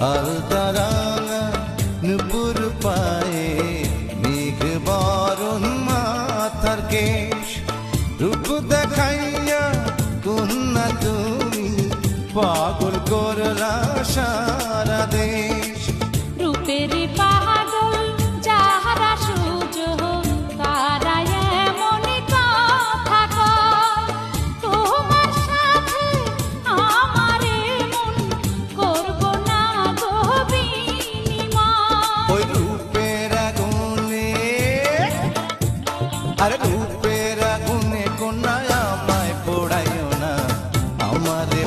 আলতারাঙা নুপুর পায়ে মেঘ বরণ মাথার কেশ রূপ দেখাইয়া কন্যা তুমি পাগল করলা সারা দেশ রূপের পাগল যাহারা সুযোগ তারা এমন কথা কয় তোমার সাথে আমার মন করব না গো বিনিময় ওই রূপের আগুনে আরে রূপের আগুনে কন্যা আমায় পোড়াইও না আমারে